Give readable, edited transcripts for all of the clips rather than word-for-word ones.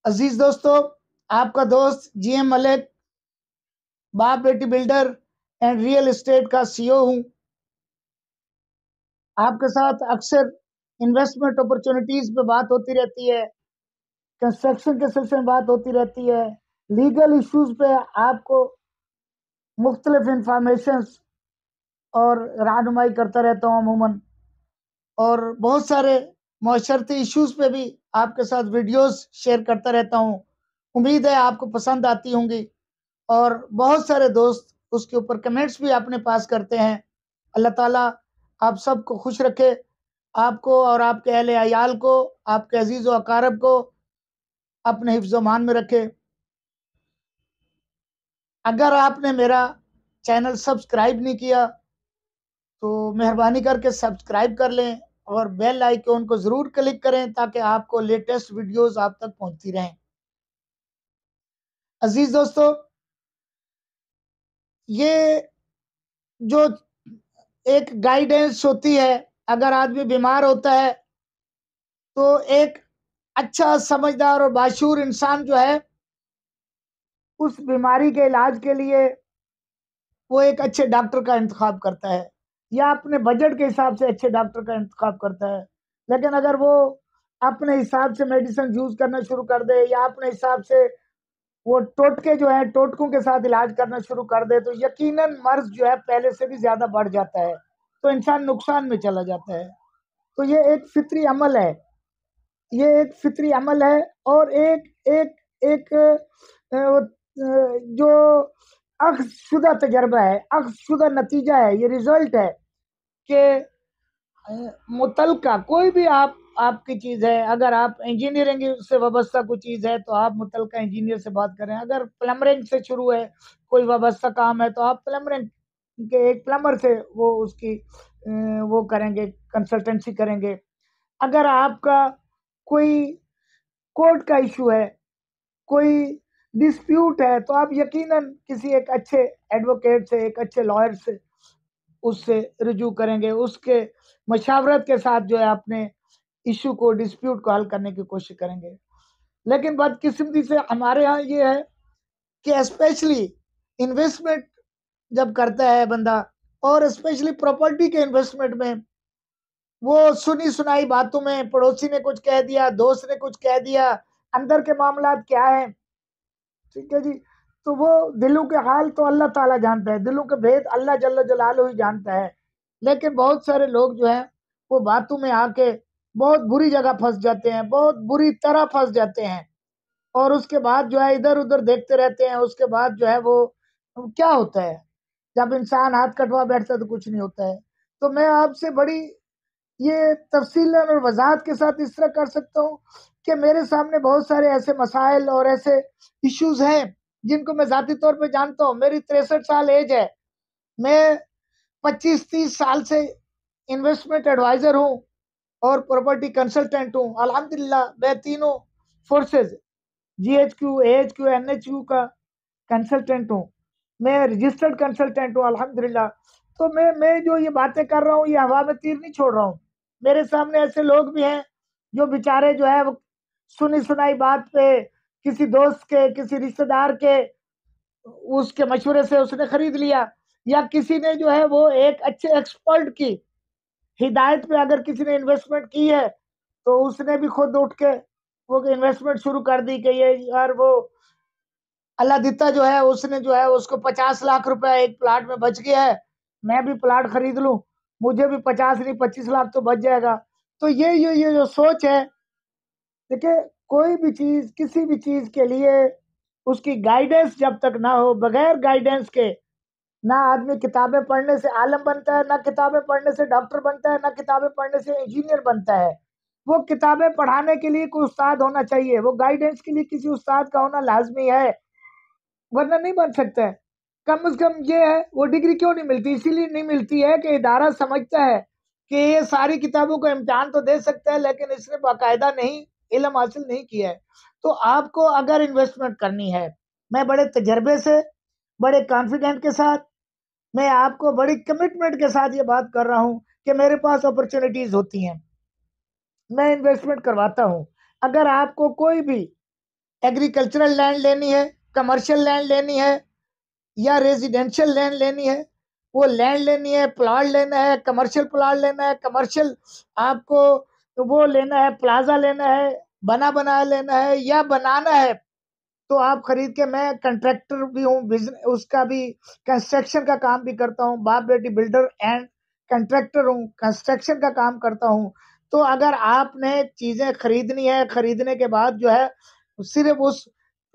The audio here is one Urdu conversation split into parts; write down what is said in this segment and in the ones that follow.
عزیز دوستو، آپ کا دوست جی ایم ملک، باپ بیٹی بلڈر اینڈ ریئل اسٹیٹ کا سی او ہوں۔ آپ کے ساتھ اکثر انویسٹمنٹ اپرچونٹیز پہ بات ہوتی رہتی ہے، کنسٹرکشن کے سلسلے میں بات ہوتی رہتی ہے، لیگل ایشوز پہ آپ کو مختلف انفارمیشنز اور رہنمائی کرتا رہتا ہوں عموماً، اور بہت سارے معاشرتی ایشوز پہ بھی آپ کے ساتھ ویڈیوز شیئر کرتا رہتا ہوں۔ امید ہے آپ کو پسند آتی ہوں گی، اور بہت سارے دوست اس کے اوپر کمنٹس بھی اپنے پاس کرتے ہیں۔ اللہ تعالیٰ آپ سب کو خوش رکھے، آپ کو اور آپ کے اہل عیال کو، آپ کے عزیز و اقارب کو اپنے حفظ و مان میں رکھے۔ اگر آپ نے میرا چینل سبسکرائب نہیں کیا تو مہربانی کر کے سبسکرائب کر لیں اور بیل آئیکن کو ضرور کلک کریں تاکہ آپ کو لیٹسٹ ویڈیوز آپ تک پہنچتی رہیں۔ عزیز دوستو، یہ جو ایک گائیڈنس ہوتی ہے، اگر آدمی بیمار ہوتا ہے تو ایک اچھا سمجھدار اور باشعور انسان جو ہے اس بیماری کے علاج کے لیے وہ ایک اچھے ڈاکٹر کا انتخاب کرتا ہے، یا اپنے بجٹ کے حساب سے اچھے ڈاکٹر کا انتخاب کرتا ہے۔ لیکن اگر وہ اپنے حساب سے میڈیسن یوز کرنا شروع کر دے، یا اپنے حساب سے وہ ٹوٹکے جو ہیں ٹوٹکوں کے ساتھ علاج کرنا شروع کر دے، تو یقیناً مرض جو ہے پہلے سے بھی زیادہ بڑھ جاتا ہے، تو انسان نقصان میں چلا جاتا ہے۔ تو یہ ایک فطری عمل ہے، یہ ایک فطری عمل ہے، اور ایک ایک ایک جو اخذ شدہ تجربہ ہے، اخذ شدہ نتیجہ ہے، یہ رزلٹ ہے کہ متعلقہ کوئی بھی آپ کی چیز ہے، اگر آپ انجینئرنگ سے وابستہ کوئی چیز ہے تو آپ متعلقہ انجینئر سے بات کریں۔ اگر پلمبرنگ سے شروع ہے کوئی وابستہ کام ہے تو آپ پلمبرنگ کے ایک پلمبر سے وہ اس کی وہ کریں گے، کنسلٹنسی کریں گے۔ اگر آپ کا کوئی کورٹ کا ایشو ہے، کوئی ڈسپیوٹ ہے، تو آپ یقیناً کسی ایک اچھے ایڈوکیٹ سے، ایک اچھے لائر سے اس سے رجوع کریں گے، اس کے مشاورت کے ساتھ جو ہے اپنے ایشو کو، ڈسپیوٹ کو حل کرنے کی کوشش کریں گے۔ لیکن بدقسمتی سے ہمارے ہاں یہ ہے کہ اسپیشلی انویسٹمنٹ جب کرتا ہے بندہ، اور اسپیشلی پراپرٹی کے انویسٹمنٹ میں، وہ سنی سنائی باتوں میں پڑوسی نے کچھ کہہ دیا، دوست نے کچھ کہہ دیا، اندر کے معاملات کیا ہیں، ٹھیک ہے جی، تو وہ دلوں کے حال تو اللہ تعالیٰ جانتا ہے، دلوں کے بھید اللہ جل جلالہ ہی جانتا ہے۔ لیکن بہت سارے لوگ جو ہیں وہ باتوں میں آ کے بہت بری جگہ پھنس جاتے ہیں، بہت بری طرح پھنس جاتے ہیں، اور اس کے بعد جو ہے ادھر ادھر دیکھتے رہتے ہیں۔ اس کے بعد جو ہے وہ کیا ہوتا ہے، جب انسان ہاتھ کٹوا بیٹھتا ہے تو کچھ نہیں ہوتا ہے۔ تو میں آپ سے بڑی یہ تفصیل اور وضاحت کے ساتھ اس طرح کر سکتا ہوں کہ میرے سامنے بہت سارے ایسے مسائل اور ایسے ایشوز ہیں جن کو میں ذاتی طور پہ جانتا ہوں۔ میری 63 سال ایج ہے، میں 25-30 سال سے انویسٹمنٹ ایڈوائزر ہوں اور پراپرٹی کنسلٹنٹ ہوں۔ الحمدللہ میں تینوں forces, G H Q, A H Q, N H Q کا کنسلٹنٹ ہوں، میں رجسٹرڈ کنسلٹنٹ ہوں الحمدللہ۔ تو میں جو یہ باتیں کر رہا ہوں یہ ہوا میں تیر نہیں چھوڑ رہا ہوں۔ میرے سامنے ایسے لوگ بھی ہیں جو بیچارے جو ہے وہ سنی سنائی بات پہ کسی دوست کے، کسی رشتہ دار کے، اس کے مشورے سے اس نے خرید لیا، یا کسی نے جو ہے وہ ایک اچھے ایکسپرٹ کی ہدایت پہ اگر کسی نے انویسٹمنٹ کی ہے تو اس نے بھی خود اٹھ کے وہ انویسٹمنٹ شروع کر دی کہ یہ یار وہ اللہ دیتا جو ہے اس نے جو ہے اس کو 50 لاکھ روپے ایک پلاٹ میں بچ گیا ہے، میں بھی پلاٹ خرید لوں، مجھے بھی 50 نہیں 25 لاکھ تو بچ جائے گا۔ تو یہ جو سوچ ہے، دیکھیں کوئی بھی چیز، کسی بھی چیز کے لیے اس کی گائیڈنس جب تک نہ ہو، بغیر گائیڈنس کے نہ آدمی کتابیں پڑھنے سے عالم بنتا ہے، نہ کتابیں پڑھنے سے ڈاکٹر بنتا ہے، نہ کتابیں پڑھنے سے انجینئر بنتا ہے۔ وہ کتابیں پڑھانے کے لیے کوئی استاد ہونا چاہیے، وہ گائیڈنس کے لیے کسی استاد کا ہونا لازمی ہے، ورنہ نہیں بن سکتا ہے۔ کم از کم یہ ہے، وہ ڈگری کیوں نہیں ملتی؟ اسی لیے نہیں ملتی ہے کہ ادارہ سمجھتا ہے کہ یہ ساری کتابوں کو امتحان تو دے سکتا ہے لیکن اس نے باقاعدہ نہیں علم حاصل نہیں کیا ہے۔ تو آپ کو اگر انویسٹمنٹ کرنی ہے، میں بڑے تجربے سے، بڑے کانفیڈنٹ کے ساتھ، میں آپ کو بڑی کمٹمنٹ کے ساتھ یہ بات کر رہا ہوں کہ میرے پاس اپرچونٹیز ہوتی ہیں، میں انویسٹمنٹ کرواتا ہوں۔ اگر آپ کو کوئی بھی ایگریکلچرل لینڈ لینی ہے، کمرشل لینڈ لینی ہے یا ریزیڈینشل لینڈ لینی ہے، وہ لینڈ لینی ہے، پلاٹ لینا ہے، کمرشل پلاٹ لینا ہے، کمرشل آپ کو وہ لینا ہے، پلازا لینا ہے، بنا لینا ہے یا بنانا ہے، تو آپ خرید کے، میں کنٹریکٹر بھی ہوں، اس کا بھی کنسٹرکشن کا کام بھی کرتا ہوں، باپ بیٹی بلڈر اینڈ کنٹریکٹر ہوں، کنسٹرکشن کا کام کرتا ہوں. تو اگر آپ نے چیزیں خریدنی ہے، خریدنے کے بعد جو ہے صرف اس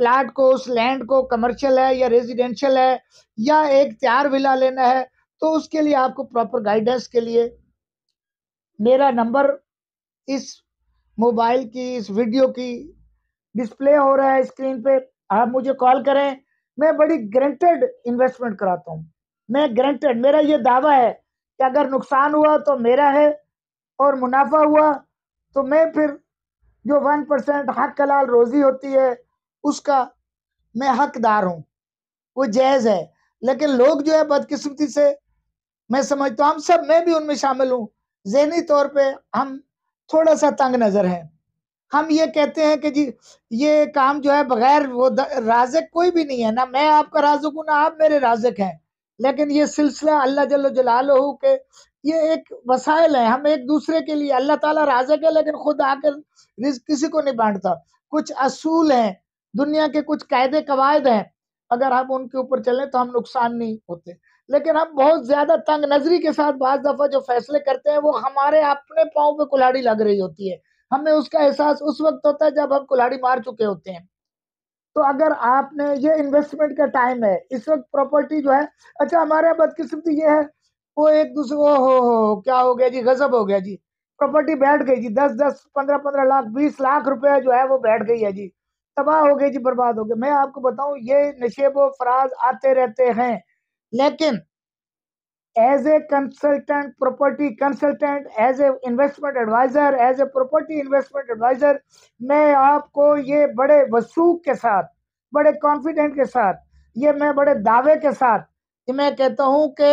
پلاٹ کو، اس لینڈ کو، کمرشل ہے یا ریزیڈینشل ہے یا ایک تیار ولا لینا ہے، تو اس کے لیے آپ کو پراپر گائیڈنس کے لیے میرا نمبر اس موبائل کی، اس ویڈیو کی ڈسپلے ہو رہا ہے اسکرین پہ، آپ مجھے کال کریں. میں بڑی گارنٹیڈ انویسٹمنٹ کراتا ہوں، میں گارنٹیڈ، میرا یہ دعویٰ ہے کہ اگر نقصان ہوا تو میرا ہے اور منافع ہوا تو میں پھر جو 1% حق حلال روزی ہوتی ہے اس کا میں حقدار ہوں، وہ جائز ہے. لیکن لوگ جو ہے بدقسمتی سے، میں سمجھتا ہوں ہم سب، میں بھی ان میں شامل ہوں، ذہنی طور پہ ہم تھوڑا سا تنگ نظر ہیں. ہم یہ کہتے ہیں کہ جی یہ کام جو ہے بغیر وہ رازق کوئی بھی نہیں ہے، نہ میں آپ کا رازق ہوں نہ آپ میرے رازق ہیں، لیکن یہ سلسلہ اللہ جل جلالہ کہ یہ ایک وسائل ہے، ہم ایک دوسرے کے لیے، اللہ تعالیٰ رازق ہے لیکن خود آ کر رزق کسی کو نہیں بانٹتا. کچھ اصول ہیں، دنیا کے کچھ قاعدے قواعد ہیں، اگر ہم ان کے اوپر چلیں تو ہم نقصان نہیں ہوتے. لیکن ہم بہت زیادہ تنگ نظری کے ساتھ بعض دفعہ جو فیصلے کرتے ہیں وہ ہمارے اپنے پاؤں پہ کلاڑی لگ رہی ہوتی ہے، ہمیں اس کا احساس اس وقت ہوتا ہے جب ہم کلاڑی مار چکے ہوتے ہیں. تو اگر آپ نے، یہ انویسٹمنٹ کا ٹائم ہے اس وقت، پراپرٹی جو ہے، اچھا ہمارے یہاں بدقسمتی یہ ہے، وہ ایک دوسرے کو ہو کیا ہو گیا جی، غضب ہو گیا جی، پراپرٹی بیٹھ گئی جی، 10 10 15 15 لاکھ 20 لاکھ روپے جو ہے وہ بیٹھ گئی ہے جی، تباہ ہو گئی جی، برباد ہو گئے. میں آپ کو بتاؤں یہ نشیب و فراز آتے رہتے ہیں، لیکن as a consultant, property consultant, as a investment adviser, as a property investment adviser, میں آپ کو یہ بڑے وثوق کے ساتھ، بڑے کانفیڈنٹ کے ساتھ، یہ میں بڑے دعوے کے ساتھ یہ میں کہتا ہوں کہ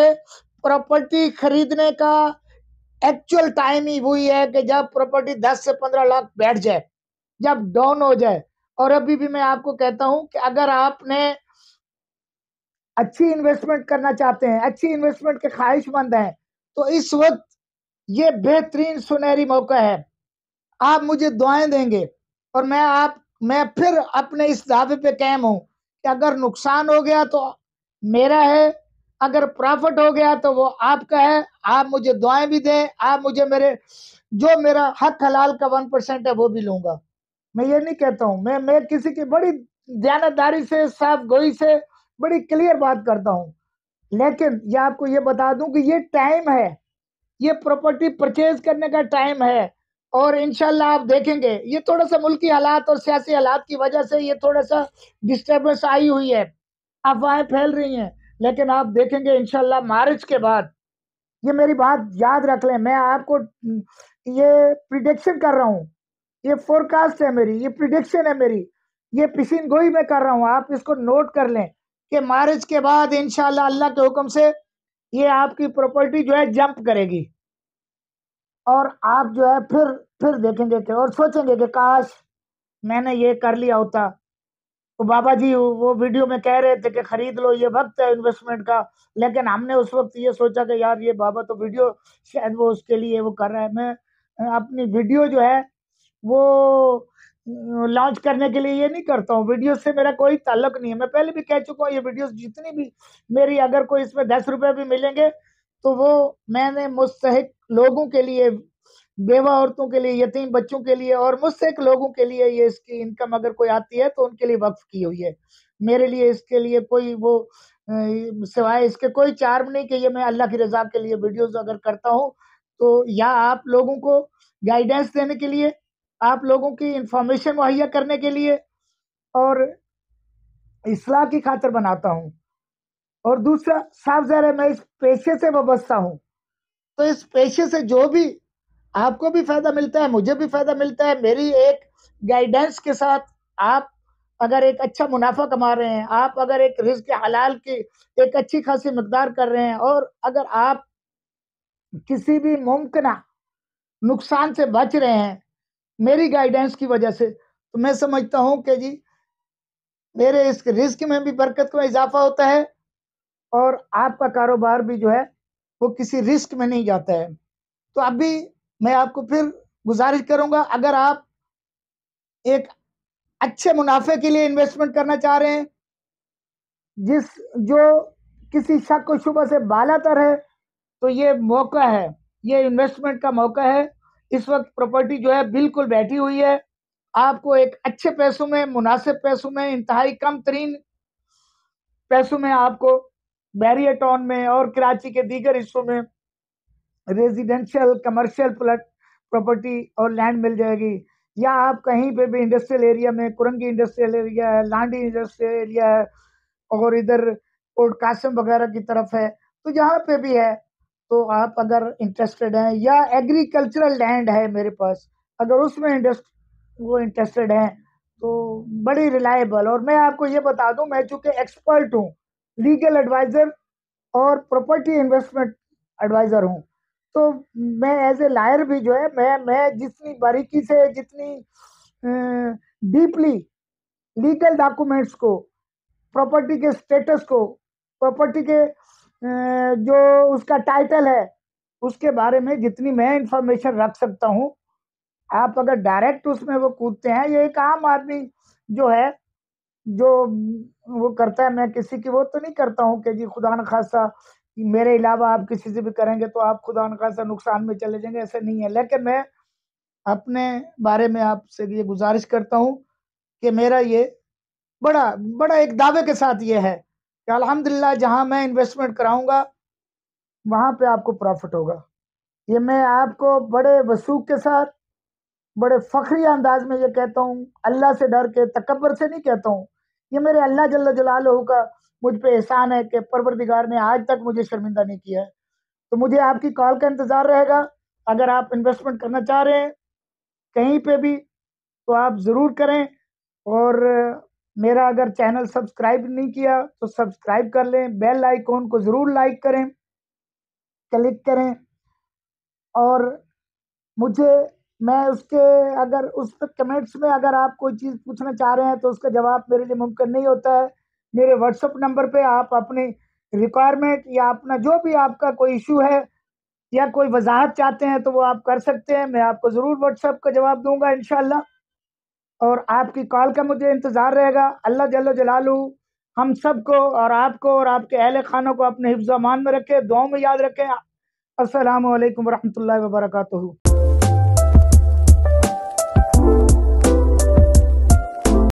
پراپرٹی خریدنے کا ایکچوئل ٹائم ہی وہی ہے کہ جب پراپرٹی 10 سے 15 لاکھ بیٹھ جائے، جب ڈاؤن ہو جائے. اور ابھی بھی میں آپ کو کہتا ہوں کہ اگر آپ نے اچھی انویسٹمنٹ کرنا چاہتے ہیں، اچھی انویسٹمنٹ کے خواہش مند ہیں، تو اس وقت یہ بہترین سنہری موقع ہے. آپ مجھے دعائیں دیں گے اور میں پھر اپنے اس دعوے پہ قائم ہوں کہ اگر نقصان ہو گیا تو میرا ہے، اگر پرافٹ ہو گیا تو وہ آپ کا ہے. آپ مجھے دعائیں بھی دیں، آپ مجھے جو میرا حق حلال کا 1% ہے وہ بھی لوں گا. میں یہ نہیں کہتا ہوں، میں کسی کی بڑی دیانتداری سے، صاف گوئی سے بڑی کلیئر بات کرتا ہوں. لیکن یہ آپ کو یہ بتا دوں کہ یہ ٹائم ہے، یہ پراپرٹی پرچیز کرنے کا ٹائم ہے. اور انشاءاللہ آپ دیکھیں گے یہ تھوڑا سا ملکی حالات اور سیاسی حالات کی وجہ سے یہ تھوڑا سا ڈسٹربنس آئی ہوئی ہے، افواہیں پھیل رہی ہیں، لیکن آپ دیکھیں گے انشاءاللہ مارچ کے بعد، یہ میری بات یاد رکھ لیں، میں آپ کو یہ پریڈکشن کر رہا ہوں، یہ فور کاسٹ ہے میری، یہ پریڈکشن ہے میری، یہ پیشین گوئی میں کر رہا ہوں، آپ اس کو نوٹ کر لیں کہ مارچ کے بعد انشاءاللہ اللہ کے حکم سے یہ آپ کی پراپرٹی جو ہے جمپ کرے گی. اور آپ جو ہے پھر دیکھیں گے کہ، اور سوچیں گے کہ کاش میں نے یہ کر لیا ہوتا. تو بابا جی وہ ویڈیو میں کہہ رہے تھے کہ خرید لو، یہ وقت ہے انویسٹمنٹ کا، لیکن ہم نے اس وقت یہ سوچا کہ یار یہ بابا تو ویڈیو شاید وہ اس کے لیے وہ کر رہا ہے. میں اپنی ویڈیو جو ہے وہ لانچ کرنے کے لیے یہ نہیں کرتا ہوں، ویڈیو سے میرا کوئی تعلق نہیں ہے. میں پہلے بھی کہہ چکا ہوں، یہ ویڈیوز جتنی بھی میری، اگر کوئی اس میں 10 روپے بھی ملیں گے تو وہ میں نے مستحق لوگوں کے لیے، بیوہ عورتوں کے لیے، یتیم بچوں کے لیے اور مستحق لوگوں کے لیے، یہ اس کی انکم اگر کوئی آتی ہے تو ان کے لیے وقف کی ہوئی ہے. میرے لیے اس کے لیے کوئی وہ سوائے اس کے کوئی چارم نہیں کہ یہ میں اللہ کی رضا کے لیے ویڈیوز اگر کرتا ہوں تو یا آپ لوگوں کو گائیڈنس دینے کے لیے، آپ لوگوں کی انفارمیشن مہیا کرنے کے لیے اور اصلاح کی خاطر بناتا ہوں. اور دوسرا صاف ظاہر ہے میں اس پیشے سے وابستہ ہوں، تو اس پیشے سے جو بھی آپ کو بھی فائدہ ملتا ہے، مجھے بھی فائدہ ملتا ہے. میری ایک گائیڈنس کے ساتھ آپ اگر ایک اچھا منافع کما رہے ہیں، آپ اگر ایک رزق حلال کی ایک اچھی خاصی مقدار کر رہے ہیں، اور اگر آپ کسی بھی ممکنہ نقصان سے بچ رہے ہیں میری گائیڈنس کی وجہ سے، تو میں سمجھتا ہوں کہ جی میرے اس رزق میں بھی برکت میں اضافہ ہوتا ہے اور آپ کا کاروبار بھی جو ہے وہ کسی رسک میں نہیں جاتا ہے. تو ابھی میں آپ کو پھر گزارش کروں گا، اگر آپ ایک اچھے منافع کے لیے انویسٹمنٹ کرنا چاہ رہے ہیں جو کسی شک و شبہ سے بالا تر ہے، تو یہ موقع ہے، یہ انویسٹمنٹ کا موقع ہے. اس وقت پراپرٹی جو ہے بالکل بیٹھی ہوئی ہے. آپ کو ایک اچھے پیسوں میں، مناسب پیسوں میں، انتہائی کم ترین پیسوں میں آپ کو بیریا ٹاؤن میں اور کراچی کے دیگر حصوں میں ریزیڈینشل کمرشل پراپرٹی اور لینڈ مل جائے گی. یا آپ کہیں پہ بھی انڈسٹریل ایریا میں، کرنگی انڈسٹریل ایریا ہے، لانڈی انڈسٹریل ایریا ہے، اور ادھر پورٹ قاسم وغیرہ کی طرف ہے، تو جہاں پہ بھی ہے تو آپ اگر انٹرسٹڈ ہیں، یا ایگریکلچرل لینڈ ہے میرے پاس، اگر اس میں وہ انٹرسٹڈ ہیں تو بڑی ریلائبل. اور میں آپ کو یہ بتا دوں، میں چونکہ ایکسپرٹ ہوں، لیگل ایڈوائزر اور پراپرٹی انویسٹمنٹ ایڈوائزر ہوں، تو میں ایز اے لائر بھی جو ہے میں جتنی باریکی سے، جتنی ڈیپلی لیگل ڈاکومنٹس کو، پراپرٹی کے سٹیٹس کو، پراپرٹی کے جو اس کا ٹائٹل ہے اس کے بارے میں جتنی میں انفارمیشن رکھ سکتا ہوں، آپ اگر ڈائریکٹ اس میں وہ کودتے ہیں، یہ ایک عام آدمی جو ہے جو وہ کرتا ہے، میں کسی کی وہ تو نہیں کرتا ہوں کہ جی خدا نخواستہ میرے علاوہ آپ کسی سے بھی کریں گے تو آپ خدا نخواستہ نقصان میں چلے جائیں گے، ایسا نہیں ہے. لیکن میں اپنے بارے میں آپ سے یہ گزارش کرتا ہوں کہ میرا یہ بڑا بڑا ایک دعوے کے ساتھ یہ ہے کہ الحمدللہ جہاں میں انویسٹمنٹ کراؤں گا وہاں پہ آپ کو پروفٹ ہوگا. یہ میں آپ کو بڑے وثوق کے ساتھ، بڑے فخری انداز میں یہ کہتا ہوں، اللہ سے ڈر کے، تکبر سے نہیں کہتا ہوں. یہ میرے اللہ جل جلالہ کا مجھ پہ احسان ہے کہ پروردگار نے آج تک مجھے شرمندہ نہیں کیا ہے. تو مجھے آپ کی کال کا انتظار رہے گا. اگر آپ انویسٹمنٹ کرنا چاہ رہے ہیں کہیں پہ بھی تو آپ ضرور کریں. اور میرا اگر چینل سبسکرائب نہیں کیا تو سبسکرائب کر لیں، بیل آئیکن کو ضرور لائک کریں، کلک کریں. اور مجھے میں اس کے اگر اس پہ کمنٹس میں اگر آپ کوئی چیز پوچھنا چاہ رہے ہیں تو اس کا جواب میرے لیے ممکن نہیں ہوتا ہے. میرے واٹس ایپ نمبر پہ آپ اپنی ریکوائرمنٹ یا اپنا جو بھی آپ کا کوئی ایشو ہے یا کوئی وضاحت چاہتے ہیں تو وہ آپ کر سکتے ہیں. میں آپ کو ضرور واٹس ایپ کا جواب دوں گا انشاءاللہ. اور آپ کی کال کا مجھے انتظار رہے گا. اللہ جل جلالہ ہم سب کو اور آپ کو اور آپ کے اہل خانوں کو اپنے حفظ و امان میں رکھے، دعاؤں میں یاد رکھیں. السلام علیکم ورحمۃ اللہ وبرکاتہ.